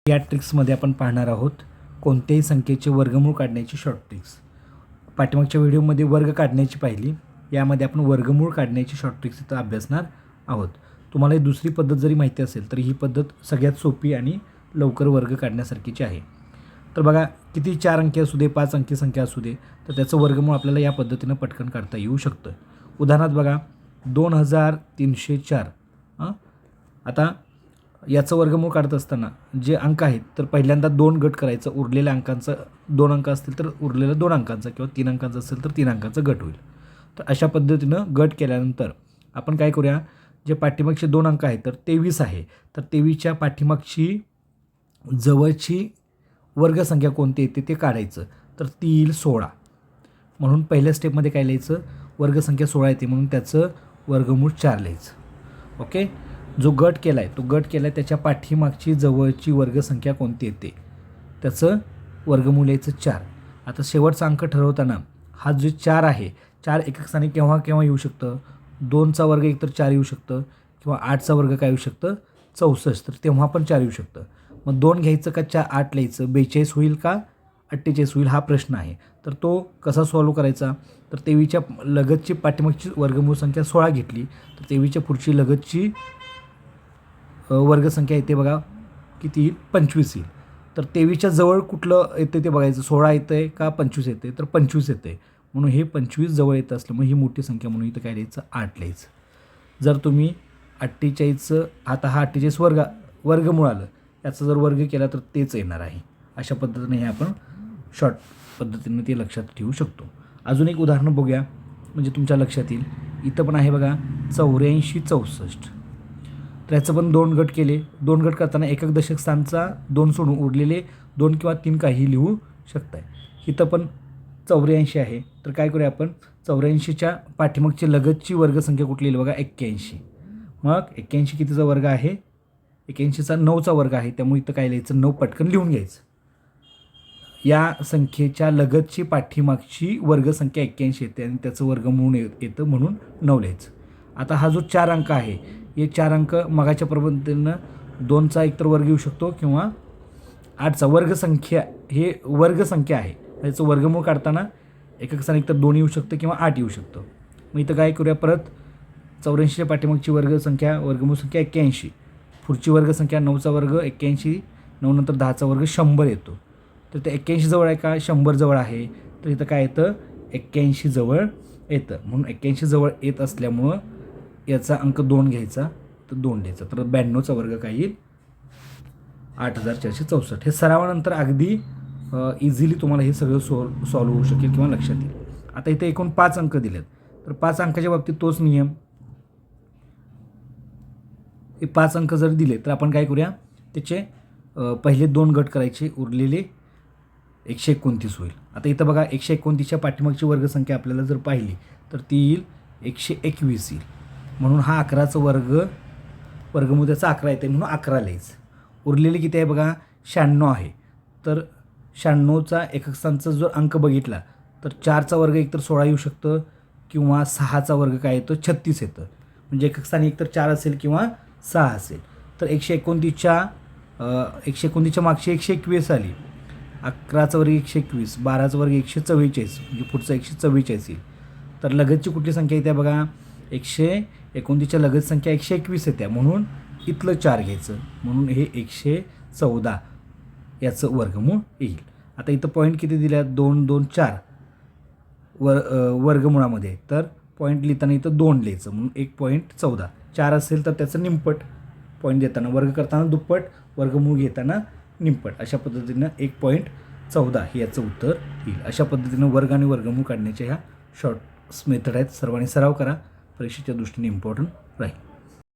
या ट्रिक्समध्ये आपण पाहणार आहोत कोणत्याही संख्येचे वर्गमूळ काढण्याची शॉर्ट ट्रिक्स. पाठीमागच्या व्हिडिओमध्ये वर्ग काढण्याची पाहिली, यामध्ये आपण वर्गमूळ काढण्याची शॉर्ट ट्रिक्स इथं अभ्यासणार आहोत. तुम्हाला ही दुसरी पद्धत जरी माहिती असेल तरी ही पद्धत सगळ्यात सोपी आणि लवकर वर्ग काढण्यासारखीची आहे. तर बघा, किती 4 अंकी असू दे, 5 अंकी संख्या असू दे, तर त्याचं वर्गमूळ आपल्याला या पद्धतीनं पटकन काढता येऊ शकतं. उदाहरणार्थ बघा, 2304. आता याचं वर्गमूळ काढत असताना जे अंक आहेत तर पहिल्यांदा 2 गट करायचं. उरलेल्या अंकांचा 2 अंक असतील तर उरलेल्या 2 अंकांचा किंवा 3 अंकांचा असेल तर 3 अंकांचा गट होईल. तर अशा पद्धतीनं गट केल्यानंतर आपण काय करूया, जे पाठीमागचे 2 अंक आहेत तर 23 आहे, तर 23च्या पाठीमागची जवळची वर्गसंख्या कोणती येते ते काढायचं. तर ती येईल 16. म्हणून पहिल्या स्टेपमध्ये काय लिहायचं, वर्गसंख्या 16 येते म्हणून त्याचं वर्गमूळ 4 लिहायचं. ओके. जो गट केला आहे तो गट केला आहे त्याच्या पाठीमागची जवळची वर्गसंख्या कोणती येते त्याचं वर्गमूळ यायचं 4. आता शेवटचा अंक ठरवताना हा जो 4 आहे, 4 एकक स्थानी केव्हा केव्हा येऊ शकतं, 2चा वर्ग एकतर 4 येऊ शकतं किंवा 8चा वर्ग काय येऊ शकतं 64, तर तेव्हा पण 4 येऊ शकतं. मग 2 घ्यायचं का 8 लिहायचं, 42 होईल का 48 होईल हा प्रश्न आहे. तर तो कसा सॉल्व करायचा, तर 23च्या लगतची पाठीमागची वर्गमूळ संख्या 16 घेतली तर 23च्या पुढची लगतची वर्गसंख्या येते बघा किती येईल, 25 येईल. तर 23च्या जवळ कुठलं येते ते बघायचं, 16 येतं आहे का 25 येते, तर 25 येते म्हणून हे 25 जवळ येतं असल्यामुळे ही मोठी संख्या म्हणून इथं काय लिहायचं 8 लिहायचं. जर तुम्ही 48चं आता हा 48 वर्गमूळ आलं, याचा जर वर्ग केला तर तेच येणार आहे. अशा पद्धतीने हे आपण शॉर्ट पद्धतीने ते लक्षात ठेवू शकतो. अजून एक उदाहरण बघूया म्हणजे तुमच्या लक्षात येईल. इथं पण आहे बघा 84 64. तर याचं पण 2 गट केले. 2 गट करताना एकक दशक स्थानचा 2 सोडून उरलेले 2 किंवा 3 काही लिहू शकताय. इथं पण 84 आहे, तर काय करूया आपण, 84च्या पाठीमागची लगतची वर्गसंख्या कुठली लिहिली बघा 81. मग 81 कितीचा वर्ग आहे, 81चा 9चा वर्ग आहे, त्यामुळे इथं काय लिहायचं 9 पटकन लिहून घ्यायचं. या संख्येच्या लगतची पाठीमागची वर्गसंख्या 81 येते आणि त्याचं वर्गमूळ येतं म्हणून 9 लिहायचं. आता हा जो 4 अंक आहे, हे 4 अंक मगाच्या पद्धतीनं 2चा एकतर वर्ग येऊ शकतो किंवा 8चा वर्गसंख्या, हे वर्गसंख्या आहे, याचं वर्गमूळ काढताना एकक स्थानी एकतर 2 येऊ शकतं किंवा 8 येऊ शकतं. मग इथं काय करूया, परत 84च्या पाठीमागची वर्गमूळ संख्या 81, पुढची वर्गसंख्या 9चा वर्ग 81, 9 नंतर 10चा वर्ग 100 येतो. तर ते 81 जवळ आहे का 100 जवळ आहे, तर इथं काय येतं 81 जवळ येतं म्हणून 81 जवळ येत असल्यामुळं याचा अंक 2 घ्यायचा, तर 2 द्यायचा. तर 92चा वर्ग काय येईल 8464. हे सरावानंतर अगदी इझिली तुम्हाला हे सगळं सॉल्व होऊ शकेल किंवा लक्षात येईल. आता इथे एकूण 5 अंक दिलेत, तर 5 अंकाच्या बाबतीत तोच नियम. हे 5 अंक जर दिले तर आपण काय करूया, त्याचे पहिले 2 गट करायचे, उरलेले 129 होईल. आता इथं बघा 129च्या पाठीमागची वर्गसंख्या आपल्याला जर पाहिली तर ती येईल 121 येईल. म्हणून हा 11चा वर्गमूळ त्याचा 11 येते म्हणून 11 लिहायचं. उरलेले किती आहे बघा 96 आहे, तर 96चा एकक स्थानचा जर अंक बघितला तर 4चा वर्ग एकतर 16 येऊ शकतं किंवा 6चा वर्ग काय येतो 36 येतं. म्हणजे एकक स्थानी एकतर 4 असेल किंवा 6 असेल. तर 129च्या मागची 121 आली, 11चा वर्ग 121, 12चा वर्ग 144 म्हणजे पुढचा 144 येईल. तर लगतची कुठली संख्या येते बघा 129च्या लगत संख्या 121 येते म्हणून इथलं 4 घ्यायचं म्हणून हे 114 याचं वर्गमूळ येईल. आता इथं पॉईंट किती दिल्या 2 2 4 वर्गमुळामध्ये, तर पॉईंट लिहिताना इथं 2 लिहायचं म्हणून 1.14. 4 असेल तर त्याचं निमपट, पॉईंट देताना वर्ग करताना दुप्पट, वर्गमूळ घेताना निमपट, अशा पद्धतीनं 1.14 हे याचं उत्तर येईल. अशा पद्धतीनं वर्ग आणि वर्गमूळ काढण्याच्या ह्या शॉर्ट्स मेथड आहेत. सर्वांनी सराव करा, परीक्षेच्या दृष्टीने इम्पॉर्टंट राहील.